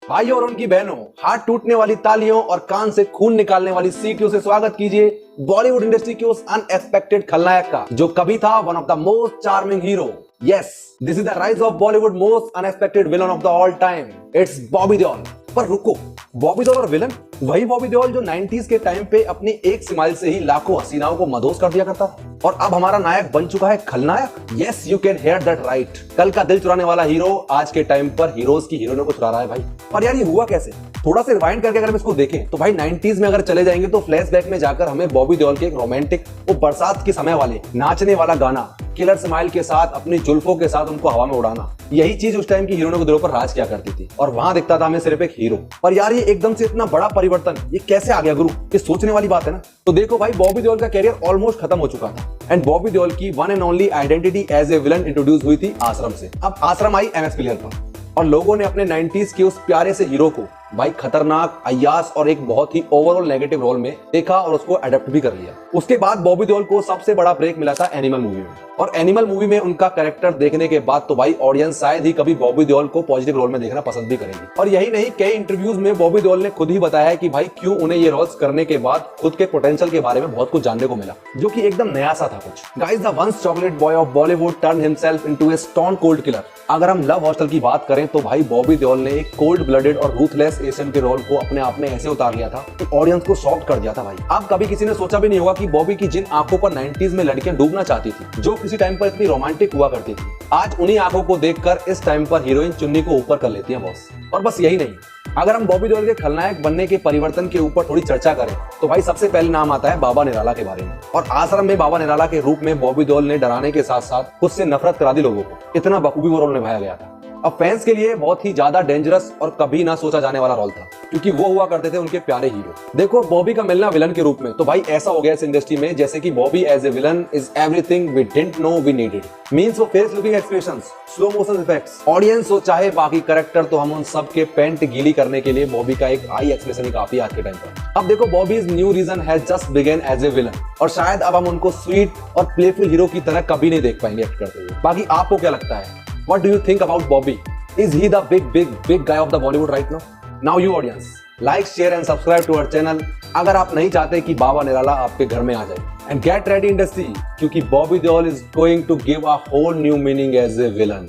भाइयों और उनकी बहनों, हाथ टूटने वाली तालियों और कान से खून निकालने वाली सीटियों से स्वागत कीजिए बॉलीवुड इंडस्ट्री के उस अनएक्सपेक्टेड खलनायक का जो कभी था one of the most charming hero. Yes, this is the rise of Bollywood most unexpected villain of the all time. It's Bobby Deol. पर रुको, बॉबी देओल और विलन? वही बॉबी देओल जो 90s के टाइम पे अपनी एक स्माइल से ही लाखों हसीनाओं को मदहोश कर दिया करता था, और अब हमारा नायक बन चुका है खलनायक। Yes, you can hear that right. कल का दिल चुराने वाला हीरो आज के टाइम पर हीरोज की हीरोइनों को चुरा रहा है भाई। पर यार ये हुआ कैसे? थोड़ा सा रिवाइंड करके अगर हम इसको देखें तो भाई 90s में अगर चले जाएंगे तो फ्लैशबैक में जाकर हमें बॉबी देओल के एक रोमांटिक, वो बरसात के समय वाले नाचने वाला गाना, किलर स्माइल के साथ अपनी जुल्फों के साथ उनको हवा में उड़ाना, यही चीज उस टाइम की हीरोइनों के दिलों पर राज किया करती थी, और वहां दिखता था हमें सिर्फ एक हीरो। पर यार ये एकदम से इतना बड़ा परिवर्तन ये कैसे आ गया गुरु? ये सोचने वाली बात है ना। तो देखो भाई, बॉबी देओल का कैरियर ऑलमोस्ट खत्म हो चुका था एंड बॉबी देओल की one and only identity as a villain introduce हुई थी आश्रम से। अब आश्रम आई एमएक्स प्लेयर पर और लोगों ने अपने 90s के उस प्यारे से हीरो को भाई खतरनाक, अय्यास और एक बहुत ही ओवरऑल नेगेटिव रोल में देखा और उसको अडेप्ट भी कर लिया। उसके बाद बॉबी देओल को सबसे बड़ा ब्रेक मिला था एनिमल मूवी में, और एनिमल मूवी में उनका कैरेक्टर देखने के बाद तो भाई ऑडियंस शायद ही कभी बॉबी देओल को पॉजिटिव रोल में देखना पसंद भी करेगी। और यही नहीं, कई इंटरव्यूज में बॉबी देओल ने खुद ही बताया है कि भाई क्यों उन्हें ये रोल्स करने के बाद खुद के पोटेंशियल के बारे में बहुत कुछ जानने को मिला, जो कि एकदम नया सा था कुछ। Guys, the ones chocolate boy of Bollywood turn himself into a stone cold killer. अगर हम लव हॉस्टल की बात करें तो भाई बॉबी देओल ने एक कोल्ड ब्लडेड और रूथलेस एशियन के रोल को अपने आप में ऐसे उतार लिया था कि ऑडियंस को शॉक कर दिया था भाई। अब कभी किसी ने सोचा भी नहीं होगा कि बॉबी की जिन आंखों पर 90s में लड़कियां डूबना चाहती थी, जो किसी टाइम पर इतनी रोमांटिक हुआ करती थी, आज उन्हीं आंखों को देखकर इस टाइम पर हीरोइन चुन्नी को ऊपर कर लेती है बॉस। और बस यही नहीं, अगर हम बॉबी देओल के खलनायक बनने के परिवर्तन के ऊपर थोड़ी चर्चा करें तो भाई सबसे पहले नाम आता है बाबा निराला के बारे में। और आश्रम में बाबा निराला के रूप में बॉबी देओल ने डराने के साथ साथ खुद से नफरत करा दी लोगों को। इतना बखूबी वो रोल निभाया गया था। अब फैंस के लिए बहुत ही ज्यादा डेंजरस और कभी ना सोचा जाने वाला रोल था, क्योंकि वो हुआ करते थे उनके प्यारे हीरो। देखो, बॉबी का मिलना विलन के रूप में तो भाई ऐसा हो गया इस इंडस्ट्री में जैसे कि Bobby as a villain is everything we didn't know we needed. Means वो face looking expressions, slow motion effects, audience हो चाहे बाकी कैरेक्टर, तो हम उन सब के पेंट गीली करने के लिए बॉबी का एक आई एक्सप्रेशन ही काफी आज के टाइम पर। अब देखो, Bobby's new reason has just begun as a villain, और शायद अब हम उनको स्वीट और प्लेफुल हीरो की तरह कभी नहीं देख पाएंगे एक्ट करते हुए। बाकी आपको क्या लगता है? What do you think about Bobby? Is he the big guy of the Bollywood right now? Now you audience, like, share and subscribe to our channel अगर आप नहीं चाहते कि बाबा निराला आपके घर में आ जाए। And get ready industry, क्योंकि Bobby Deol is going to give a whole new meaning as a villain.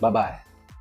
Bye bye.